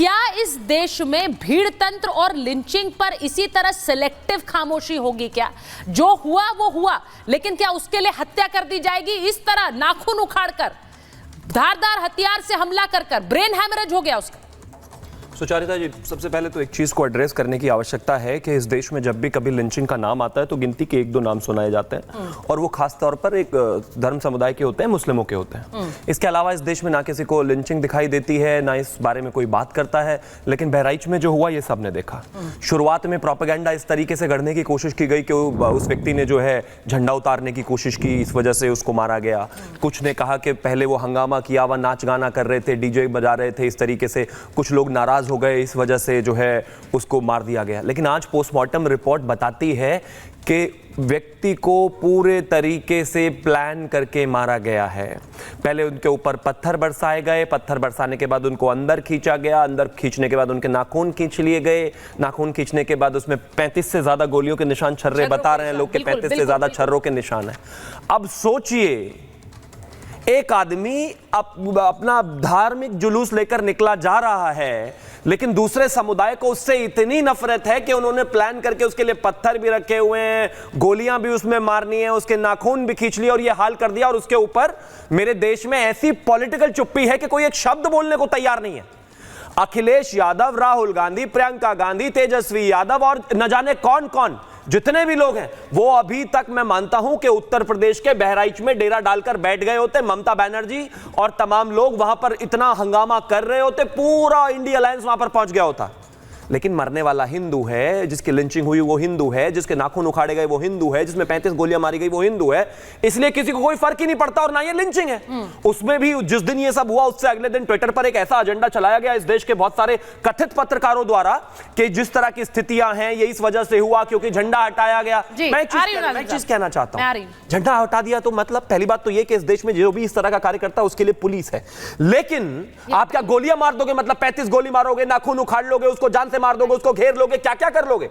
क्या इस देश में भीड़ तंत्र और लिंचिंग पर इसी तरह सिलेक्टिव खामोशी होगी क्या? जो हुआ वो हुआ, लेकिन क्या उसके लिए हत्या कर दी जाएगी इस तरह नाखून उखाड़कर, धारदार हथियार से हमला कर ब्रेन हैमरेज हो गया उसका? सुचारिता जी, सबसे पहले तो एक चीज़ को एड्रेस करने की आवश्यकता है कि इस देश में जब भी कभी लिंचिंग का नाम आता है तो गिनती के एक दो नाम सुनाए जाते हैं और वो खास तौर पर एक धर्म समुदाय के होते हैं, मुस्लिमों के होते हैं। इसके अलावा इस देश में ना किसी को लिंचिंग दिखाई देती है, ना इस बारे में कोई बात करता है, लेकिन बहराइच में जो हुआ ये सबने देखा। शुरुआत में प्रोपेगेंडा इस तरीके से गढ़ने की कोशिश की गई कि उस व्यक्ति ने जो है झंडा उतारने की कोशिश की, इस वजह से उसको मारा गया। कुछ ने कहा कि पहले वो हंगामा किया हुआ नाच गाना कर रहे थे, डीजे बजा रहे थे, इस तरीके से कुछ लोग नाराज हो गए, इस वजह से जो है उसको मार दिया गया। लेकिन आज पोस्टमार्टम रिपोर्ट बताती है कि व्यक्ति को पूरे तरीके से प्लान करके मारा गया है। पहले उनके ऊपर पत्थर बरसाए गए, पत्थर बरसाने के बाद उनको अंदर खींचा गया, अंदर खींचने के बाद उनके नाखून खींच लिए गए, नाखून खींचने के बाद उसमें 35 से ज्यादा गोलियों के निशान, छर्रे बता रहे हैं लोग कि 35 से ज्यादा छर्रों के निशान है। अब सोचिए, एक आदमी अपना धार्मिक जुलूस लेकर निकला जा रहा है, लेकिन दूसरे समुदाय को उससे इतनी नफरत है कि उन्होंने प्लान करके उसके लिए पत्थर भी रखे हुए हैं, गोलियां भी उसमें मारनी है, उसके नाखून भी खींच लिए और ये हाल कर दिया। और उसके ऊपर मेरे देश में ऐसी पॉलिटिकल चुप्पी है कि कोई एक शब्द बोलने को तैयार नहीं है। अखिलेश यादव, राहुल गांधी, प्रियंका गांधी, तेजस्वी यादव और न जाने कौन कौन जितने भी लोग हैं, वो अभी तक मैं मानता हूं कि उत्तर प्रदेश के बहराइच में डेरा डालकर बैठ गए होते। ममता बनर्जी और तमाम लोग वहां पर इतना हंगामा कर रहे होते, पूरा इंडिया अलायंस वहां पर पहुंच गया होता। लेकिन मरने वाला हिंदू है, जिसकी लिंचिंग हुई वो हिंदू है, जिसके नाखून उखाड़े गए वो हिंदू है, जिसमें 35 गोलियां मारी गई वो हिंदू है। इसलिए किसी को कोई फर्क ही नहीं पड़ता और ना ये लिंचिंग है। उसमें भी जिस दिन ये सब हुआ उससे अगले दिन ट्विटर पर एक ऐसा एजेंडा चलाया गया इस देश के बहुत सारे कथित पत्रकारों द्वारा कि जिस तरह की स्थितियां हैं ये इस वजह से हुआ क्योंकि झंडा हटाया गया। मैं एक चीज कहना चाहता हूं, झंडा हटा दिया तो मतलब पहली बात तो ये कि इस देश में जो भी इस तरह का कार्य करता है उसके लिए पुलिस है। लेकिन आप क्या गोलियां मार दोगे, मतलब 35 गोली मारोगे, नाखून उखाड़ लोगे, उसको जान से मार दोगे, उसको घेर लोगे, क्या क्या कर लोगे?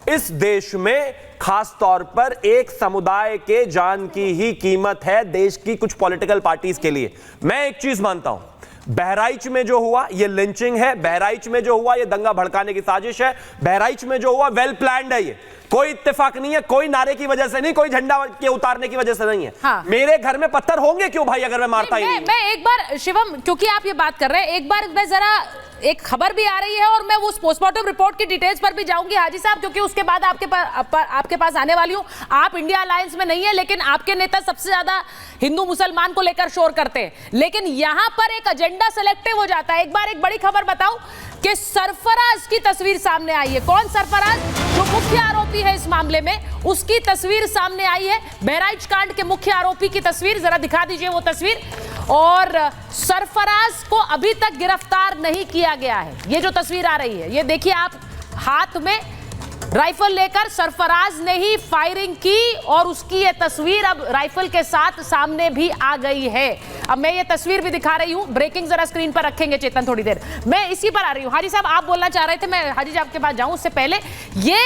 इस देश में खास तौर पर एक समुदाय के जान की ही कीमत है देश की कुछ पॉलिटिकल पार्टीज के लिए। मैं एक चीज मानता हूं, बहराइच में जो हुआ ये लिंचिंग है, बहराइच में जो हुआ ये दंगा भड़काने की साजिश है, बहराइच में जो हुआ वेल प्लान्ड है। ये कोई इत्तेफाक नहीं है, कोई नारे की वजह से नहीं, कोई झंडा के उतारने की वजह से नहीं है। हाँ। मेरे घर में पत्थर होंगे क्यों भाई अगर मैं मारता ही नहीं? मैं एक बार शिवम, क्योंकि आप ये बात कर रहे हैं, एक बार मैं जरा एक खबर भी आ रही है और मैं उस पोस्टमार्टम रिपोर्ट की डिटेल्स पर भी जाऊंगी हाजी साहब, क्योंकि उसके बाद आपके पास आने वाली हूं। आप इंडिया अलायंस में नहीं है, लेकिन आपके नेता सबसे ज्यादा हिंदू मुसलमान को लेकर शोर करते हैं, लेकिन यहां पर एक एजेंडा सेलेक्टिव हो जाता है। एक बार एक बड़ी खबर बताऊं कि सरफराज की तस्वीर सामने आई है। कौन सरफराज? जो मुख्य आरोपी है इस मामले में, उसकी तस्वीर सामने आई है। बहराइच कांड के मुख्य आरोपी की तस्वीर जरा दिखा दीजिए वो तस्वीर। और सरफराज को अभी तक गिरफ्तार नहीं किया गया है। ये जो तस्वीर आ रही है, ये देखिए आप, हाथ में राइफल लेकर सरफराज ने ही फायरिंग की और उसकी ये तस्वीर अब राइफल के साथ सामने भी आ गई है। अब मैं ये तस्वीर भी दिखा रही हूं, ब्रेकिंग जरा स्क्रीन पर रखेंगे चेतन थोड़ी देर, मैं इसी पर आ रही हूं। हाजी साहब आप बोलना चाह रहे थे, मैं हाजी साहब के पास जाऊं उससे पहले, ये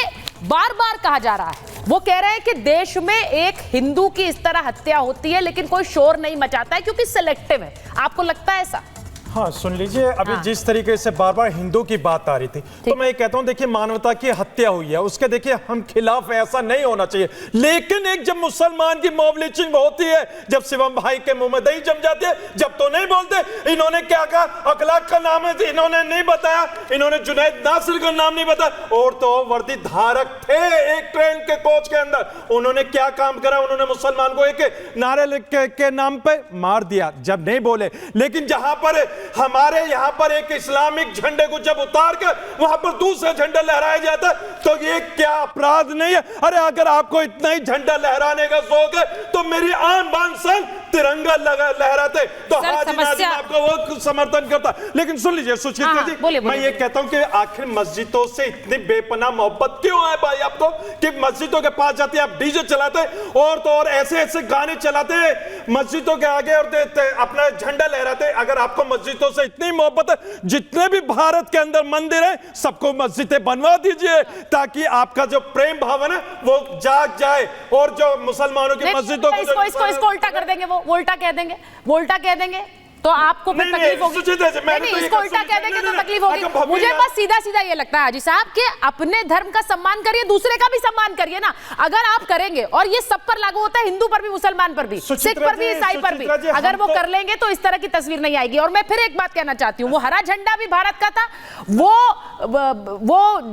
बार बार कहा जा रहा है, वो कह रहे हैं कि देश में एक हिंदू की इस तरह हत्या होती है लेकिन कोई शोर नहीं मचाता है क्योंकि सिलेक्टिव है। आपको लगता है ऐसा? हाँ, सुन लीजिए, अभी जिस तरीके से बार बार हिंदू की बात आ रही थी, तो मैं ये कहता हूं, देखिए मानवता की हत्या हुई है, उसके देखिए हम खिलाफ है, ऐसा नहीं होना चाहिए। लेकिन एक जब मुसलमान की मॉब लिंचिंग होती है, जब शिवम भाई के मुंह में दही जम जाती है, जब तो नहीं बोलते। इन्होंने क्या कहा? अखलाक का नाम है, इन्होंने नहीं बताया, इन्होंने जुनैद नासिर का नाम नहीं बताया, और तो वर्दी धारक थे एक ट्रेन के कोच के अंदर। उन्होंने क्या काम करा? उन्होंने मुसलमान को एक नारे के नाम पे मार दिया जब नहीं बोले। लेकिन जहां पर हमारे यहां पर एक इस्लामिक झंडे को जब उतार कर वहां पर दूसरा झंडा लहराया जाता है, तो ये क्या अपराध नहीं है? अरे अगर आपको इतना ही झंडा लहराने का शौक है तो मेरी आन बान सन तिरंगा लहराते तो हाजी नाज़िम आपको वो समर्थन करता। लेकिन सुन लीजिए सुचित्रा जी, मैं ये कहता हूं कि आखिर मस्जिदों से इतनी बेपनाह मोहब्बत क्यों है भाई आपको कि मस्जिदों के पास जाते आप डीजे चलाते और तो और ऐसे ऐसे गाने चलाते मस्जिदों के आगे और अपना झंडा लहराते। अगर आपको मस्जिदों से इतनी मोहब्बत है, जितने भी भारत के अंदर मंदिर है सबको मस्जिदें बनवा दीजिए ताकि आपका जो प्रेम भावना है वो जाग जाए। और जो मुसलमानों की मस्जिदों इसको उल्टा कर देंगे, वो उल्टा कह देंगे, तो आपको फिर नहीं, तकलीफ होगी। सुचित्रा जी, मैंने नहीं, तो ये इसको कहा, उल्टा कह देंगे तो नहीं, तकलीफ होगी। अगर मुझे भव्य- बस सीधा सीधा ये लगता है हाजी साहब कि अपने धर्म का सम्मान करिए, दूसरे का भी सम्मान करिए ना। अगर आप करेंगे, और ये सब पर लागू होता है, हिंदू पर भी, मुसलमान पर भी, सिख पर भी, ईसाई पर भी, अगर वो कर लेंगे तो इस तरह की तस्वीर नहीं आएगी। और मैं फिर एक बात कहना चाहती हूँ, वो हरा झंडा भी भारत का था, वो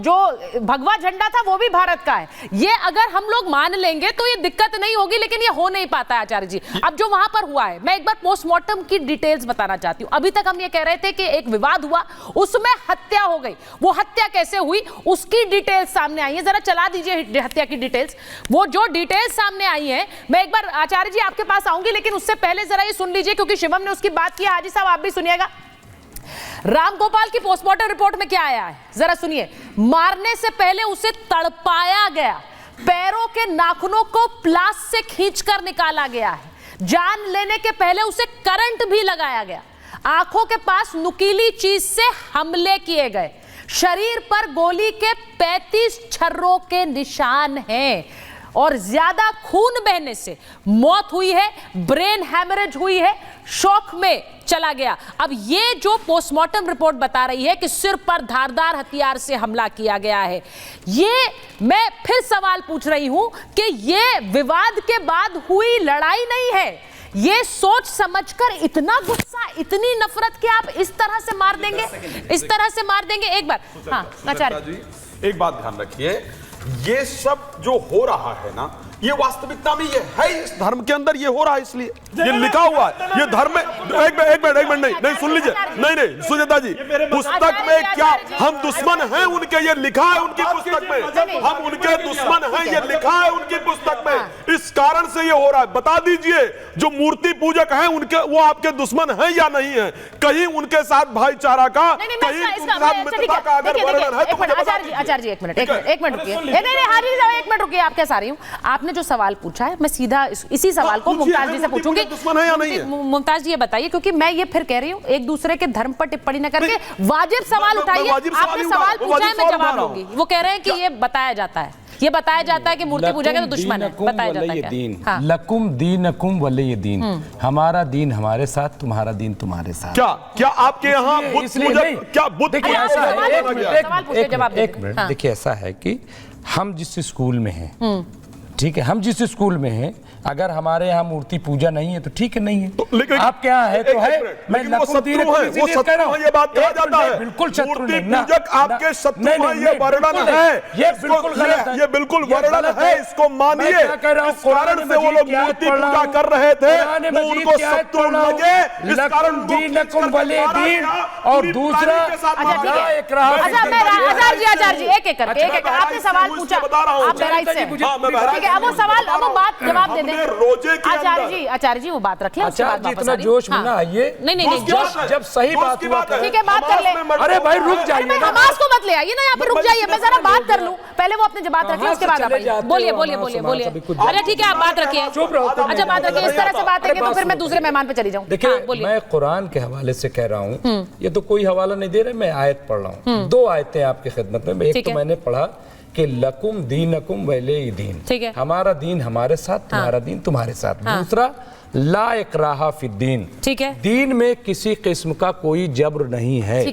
जो भगवा झंडा था वो भी भारत का है। ये अगर हम लोग मान लेंगे तो ये दिक्कत नहीं होगी, लेकिन ये हो नहीं पाता है आचार्य जी। अब जो वहां पर हुआ है, मैं एक बार पोस्टमार्टम की डिटेल्स बताना चाहती हूँ। अभी तक हम ये कह रहे थे कि एक विवाद हुआ, उसमें हत्या हो गई। वो हत्या कैसे हुई उसकी डिटेल्स सामने आई है, जरा चला दीजिए हत्या की डिटेल्स। वो जो डिटेल्स सामने आई है, मैं एक बार आचार्य जी आपके पास आऊंगी, लेकिन उससे पहले जरा ये सुन लीजिए, क्योंकि शिवम ने उसकी बात की। हाजी साहब आप भी सुनिएगा, रामगोपाल की पोस्टमार्टम रिपोर्ट में क्या आया है, जरा सुनिए। मारने से पहले उसे तड़पाया गया, पैरों के नाखूनों को प्लास से खींचकर निकाला गया है, जान लेने के पहले उसे करंट भी लगाया गया, आंखों के पास नुकीली चीज से हमले किए गए, शरीर पर गोली के 35 छर्रों के निशान हैं, और ज्यादा खून बहने से मौत हुई है, ब्रेन हैमरेज हुई है, शौक में चला गया। अब ये जो पोस्टमार्टम रिपोर्ट बता रही है कि सिर पर धारदार हथियार से हमला किया गया है, ये मैं फिर सवाल पूछ रही हूं कि ये विवाद के बाद हुई लड़ाई नहीं है, ये सोच समझकर इतना गुस्सा, इतनी नफरत कि आप इस तरह से मार देंगे, इस तरह से मार देंगे। एक बार हाँ आचार्य जी, एक बात ध्यान रखिए, ये सब जो हो रहा है ना, ये वास्तविकता में ये है, इस धर्म के अंदर ये हो रहा है, इसलिए ये लिखा हुआ है। ये धर्म में एक मिनट नहीं सुन लीजिए, नहीं सुजाता जी, पुस्तक में क्या हम दुश्मन हैं उनके, ये लिखा है उनकी पुस्तक में, हम उनके दुश्मन हैं, ये लिखा है उनकी पुस्तक में। इस कारण से ये हो रहा है। बता दीजिए, जो मूर्ति पूजक हैं उनके, वो आपके दुश्मन हैं या नहीं है? कहीं उनके साथ भाईचारा का, कहीं उनके साथ मित्रता का अगर वर्णन है तो मुझे बता दीजिए। आचार्य जी एक मिनट रुकिए। नहीं हाजी साहब एक मिनट रुकिए, आप क्या रही हूँ, आपने जो सवाल पूछा है मैं सीधा इसी सवाल को मुमताज जी से पूछूंगी। मुमताज जी ये बताइए, क्योंकि मैं ये फिर कह रही हूँ, एक दूसरे के धर्म पर टिप्पणी न करके वाजिब सवाल उठाइए। आपने सवाल पूछा है, मैं जवाब दूंगी। वो कह रहे हैं कि ये बताया जाता है, ये बताया जाता है कि मूर्ति पूजा के तो दुश्मन है, बताया जाता है क्या? हाँ। लकुम दीनकुम वलिय दीन, हमारा दीन हमारे साथ, तुम्हारा दीन तुम्हारे साथ। क्या आपके यहाँ बुद्ध पूजक, क्या बुद्ध देखिए पूजक ऐसा है, एक मिनट, देखिए ऐसा है कि हम जिस स्कूल में हैं, ठीक है, हम जिस स्कूल में हैं, अगर हमारे यहाँ मूर्ति पूजा नहीं है तो ठीक है, नहीं है तो, लेकिन आपके यहाँ है तो है। मैं वो शत्रु है, ये बात कहा जाता है, बिल्कुल शत्रु मूर्ति नहीं, पूजक आपके शत्रु हैं, ये वर्णन है, ये बिल्कुल गलत है, ये बिल्कुल वर्णन है, इसको मानिए। इस कारण से वो लोग मूर्ति पूजा कर रहे थे, वो उनको शत्रु लगे, इस कारण और दूसरा आचार्य जी एक आपने सवाल पूछा, आप बहराइच से, ठीक है, अब वो सवाल, अब वो बात जवाब दे दें। आचार्य जी वो बात रखिए, आचार्य जी इतना जोश में ना आइए, नहीं जब सही बात हुआ, ठीक है, बात कर ले। अरे भाई रुक जाइए, हमास को मत ले आइए ना यहाँ पे, रुक जाइए, मैं जरा बात कर लूं, पहले वो अपने बात रखिए, उसके बाद आप बोलिए। अरे ठीक है, आप बात रखिए, अच्छा बात रखिए, इस तरह से बात है तो फिर मैं दूसरे मेहमान पे चली जाऊँ। देखिए मैं कुरान के हवाले से कह रहा हूँ, ये तो कोई हवाला नहीं दे रहे, मैं आयत पढ़ रहा हूँ, 2 आयतें आपकी खिदमत में। एक तो मैंने पढ़ा कि लकुम दीनकुम वलिय दीन, ठीक है, हमारा दीन हमारे साथ, तुम्हारा दीन तुम्हारे साथ। दूसरा ला इकराहा फिद्दीन, ठीक है, दीन में किसी किस्म का कोई जबर नहीं है।